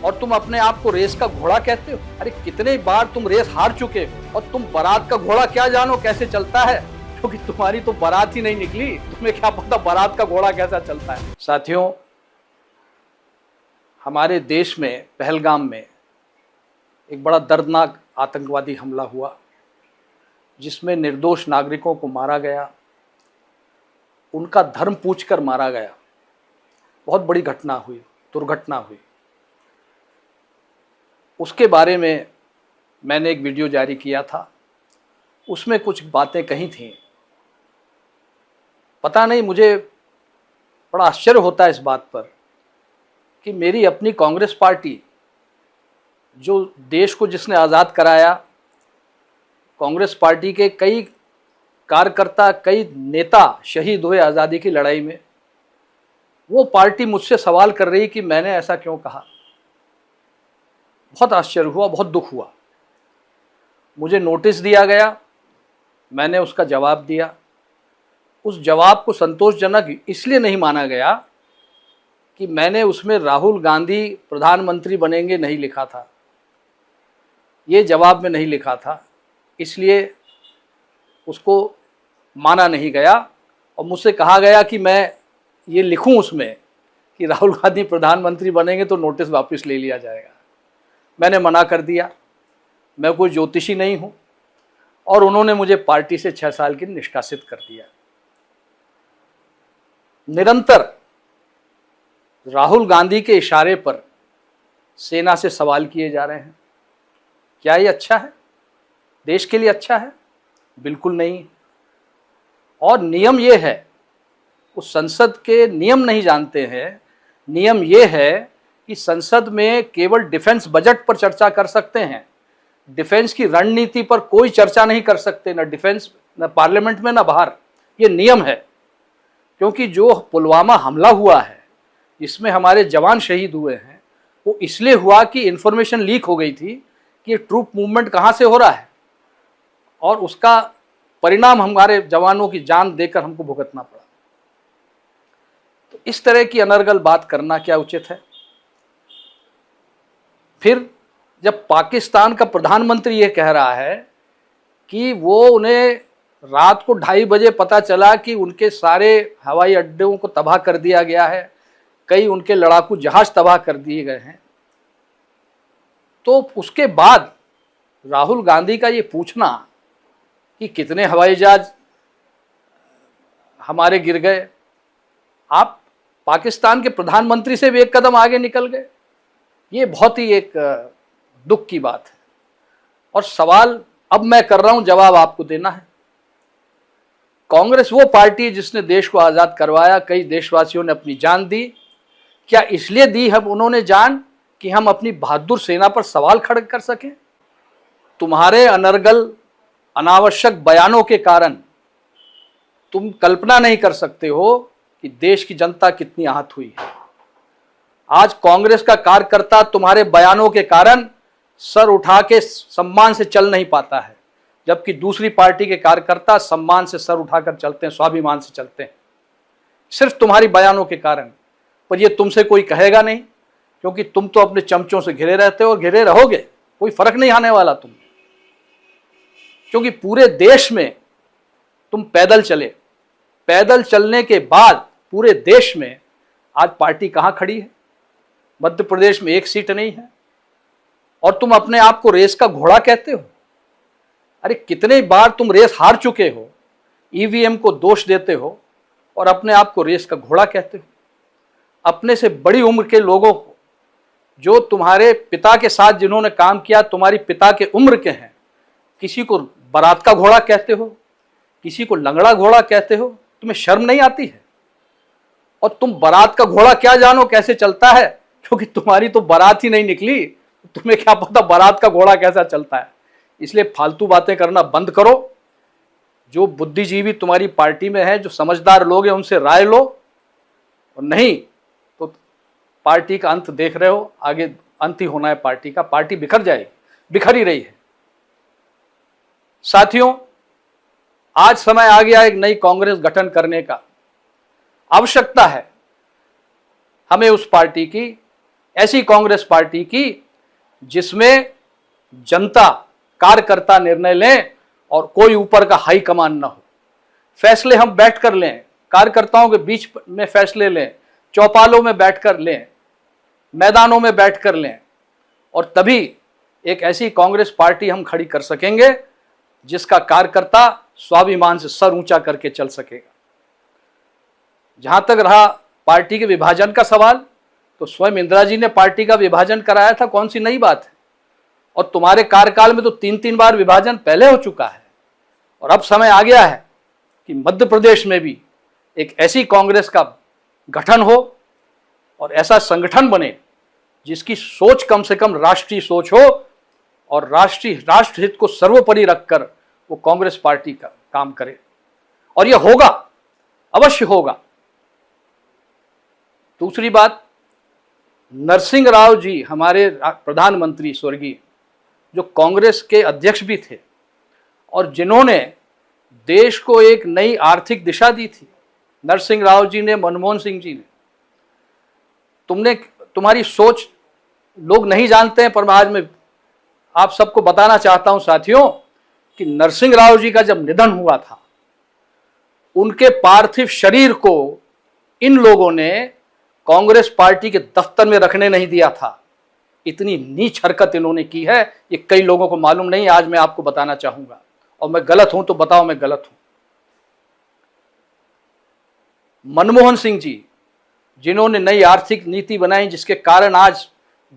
और तुम अपने आप को रेस का घोड़ा कहते हो। अरे कितने बार तुम रेस हार चुके हो और तुम बारात का घोड़ा क्या जानो कैसे चलता है, क्योंकि तुम्हारी तो बारात ही नहीं निकली, तुम्हें क्या पता बारात का घोड़ा कैसा चलता है। साथियों, हमारे देश में पहलगाम में एक बड़ा दर्दनाक आतंकवादी हमला हुआ जिसमें निर्दोष नागरिकों को मारा गया, उनका धर्म पूछकर मारा गया। बहुत बड़ी घटना हुई, दुर्घटना हुई। उसके बारे में मैंने एक वीडियो जारी किया था, उसमें कुछ बातें कही थीं। पता नहीं, मुझे बड़ा आश्चर्य होता है इस बात पर कि मेरी अपनी कांग्रेस पार्टी, जो देश को जिसने आज़ाद कराया, कांग्रेस पार्टी के कई कार्यकर्ता, कई नेता शहीद हुए आज़ादी की लड़ाई में, वो पार्टी मुझसे सवाल कर रही कि मैंने ऐसा क्यों कहा। बहुत आश्चर्य हुआ, बहुत दुख हुआ। मुझे नोटिस दिया गया, मैंने उसका जवाब दिया। उस जवाब को संतोषजनक इसलिए नहीं माना गया कि मैंने उसमें राहुल गांधी प्रधानमंत्री बनेंगे नहीं लिखा था, ये जवाब में नहीं लिखा था, इसलिए उसको माना नहीं गया। और मुझसे कहा गया कि मैं ये लिखूं उसमें कि राहुल गांधी प्रधानमंत्री बनेंगे तो नोटिस वापस ले लिया जाएगा। मैंने मना कर दिया, मैं कोई ज्योतिषी नहीं हूं, और उन्होंने मुझे पार्टी से 6 साल के निष्कासित कर दिया। निरंतर राहुल गांधी के इशारे पर सेना से सवाल किए जा रहे हैं। क्या ये अच्छा है? देश के लिए अच्छा है? बिल्कुल नहीं। और नियम ये है, उस संसद के नियम नहीं जानते हैं। नियम ये है कि संसद में केवल डिफेंस बजट पर चर्चा कर सकते हैं, डिफेंस की रणनीति पर कोई चर्चा नहीं कर सकते, न डिफेंस, न पार्लियामेंट में, न बाहर। ये नियम है। क्योंकि जो पुलवामा हमला हुआ है, जिसमें हमारे जवान शहीद हुए हैं, वो इसलिए हुआ कि इंफॉर्मेशन लीक हो गई थी कि ये ट्रूप मूवमेंट कहाँ से हो रहा है, और उसका परिणाम हमारे जवानों की जान देकर हमको भुगतना पड़ा। तो इस तरह की अनर्गल बात करना क्या उचित है? फिर जब पाकिस्तान का प्रधानमंत्री ये कह रहा है कि वो उन्हें रात को 2:30 बजे पता चला कि उनके सारे हवाई अड्डों को तबाह कर दिया गया है, कई उनके लड़ाकू जहाज तबाह कर दिए गए हैं, तो उसके बाद राहुल गांधी का ये पूछना कि कितने हवाई जहाज हमारे गिर गए, आप पाकिस्तान के प्रधानमंत्री से भी एक कदम आगे निकल गए, ये बहुत ही एक दुख की बात है। और सवाल अब मैं कर रहा हूं, जवाब आपको देना है। कांग्रेस वो पार्टी जिसने देश को आज़ाद करवाया, कई देशवासियों ने अपनी जान दी। क्या इसलिए दी हम उन्होंने जान कि हम अपनी बहादुर सेना पर सवाल खड़े कर सकें? तुम्हारे अनर्गल अनावश्यक बयानों के कारण तुम कल्पना नहीं कर सकते हो कि देश की जनता कितनी आहत हुई है। आज कांग्रेस का कार्यकर्ता तुम्हारे बयानों के कारण सर उठा के सम्मान से चल नहीं पाता है, जबकि दूसरी पार्टी के कार्यकर्ता सम्मान से सर उठाकर चलते हैं, स्वाभिमान से चलते हैं, सिर्फ तुम्हारी बयानों के कारण। पर ये तुमसे कोई कहेगा नहीं, क्योंकि तुम तो अपने चमचों से घिरे रहते हो और घिरे रहोगे, कोई फर्क नहीं आने वाला तुम। क्योंकि पूरे देश में तुम पैदल चले, पैदल चलने के बाद पूरे देश में आज पार्टी कहां खड़ी है? मध्य प्रदेश में 1 सीट नहीं है, और तुम अपने आप को रेस का घोड़ा कहते हो। अरे कितने बार तुम रेस हार चुके हो, ईवीएम को दोष देते हो और अपने आप को रेस का घोड़ा कहते हो। अपने से बड़ी उम्र के लोगों को, जो तुम्हारे पिता के साथ जिन्होंने काम किया, तुम्हारी पिता के उम्र के हैं, किसी को बारात का घोड़ा कहते हो, किसी को लंगड़ा घोड़ा कहते हो। तुम्हें शर्म नहीं आती है? और तुम बारात का घोड़ा क्या जानो कैसे चलता है, क्योंकि तुम्हारी तो बारात ही नहीं निकली, तुम्हें क्या पता बारात का घोड़ा कैसा चलता है। इसलिए फालतू बातें करना बंद करो। जो बुद्धिजीवी तुम्हारी पार्टी में है, जो समझदार लोग हैं, उनसे राय लो, और नहीं तो पार्टी का अंत देख रहे हो, आगे अंत ही होना है पार्टी का। पार्टी बिखर जाएगी, बिखर ही रही है। साथियों, आज समय आ गया एक नई कांग्रेस गठन करने का। आवश्यकता है हमें उस पार्टी की ऐसी कांग्रेस पार्टी की जिसमें जनता कार्यकर्ता निर्णय लें और कोई ऊपर का हाई कमान ना हो। फैसले हम बैठ कर लें, कार्यकर्ताओं के बीच में फैसले लें, चौपालों में बैठकर लें, मैदानों में बैठकर लें, और तभी एक ऐसी कांग्रेस पार्टी हम खड़ी कर सकेंगे जिसका कार्यकर्ता स्वाभिमान से सर ऊंचा करके चल सकेगा। जहां तक रहा पार्टी के विभाजन का सवाल, तो स्वयं इंदिरा जी ने पार्टी का विभाजन कराया था, कौन सी नई बात है। और तुम्हारे कार्यकाल में तो 3-3 बार विभाजन पहले हो चुका है, और अब समय आ गया है कि मध्य प्रदेश में भी एक ऐसी कांग्रेस का गठन हो और ऐसा संगठन बने जिसकी सोच कम से कम राष्ट्रीय सोच हो और राष्ट्रहित को सर्वोपरि रखकर वो कांग्रेस पार्टी का काम करे। और यह होगा, अवश्य होगा। दूसरी बात, नरसिंह राव जी हमारे प्रधानमंत्री स्वर्गीय, जो कांग्रेस के अध्यक्ष भी थे और जिन्होंने देश को एक नई आर्थिक दिशा दी थी, नरसिंह राव जी ने, मनमोहन सिंह जी ने। तुम्हारी सोच लोग नहीं जानते हैं, पर आज मैं आप सबको बताना चाहता हूं साथियों कि नरसिंह राव जी का जब निधन हुआ था, उनके पार्थिव शरीर को इन लोगों ने कांग्रेस पार्टी के दफ्तर में रखने नहीं दिया था। इतनी नीच हरकत इन्होंने की है, ये कई लोगों को मालूम नहीं। आज मैं आपको बताना चाहूंगा, और मैं गलत हूं तो बताओ मैं गलत हूं। मनमोहन सिंह जी, जिन्होंने नई आर्थिक नीति बनाई जिसके कारण आज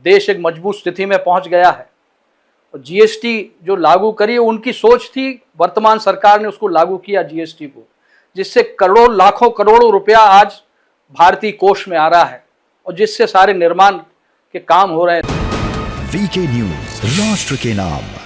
देश एक मजबूत स्थिति में पहुंच गया है, और जीएसटी जो लागू करी, उनकी सोच थी, वर्तमान सरकार ने उसको लागू किया जीएसटी को, जिससे करोड़ों लाखों करोड़ों रुपया आज भारतीय कोष में आ रहा है और जिससे सारे निर्माण के काम हो रहे हैं। वीके न्यूज, राष्ट्र के नाम।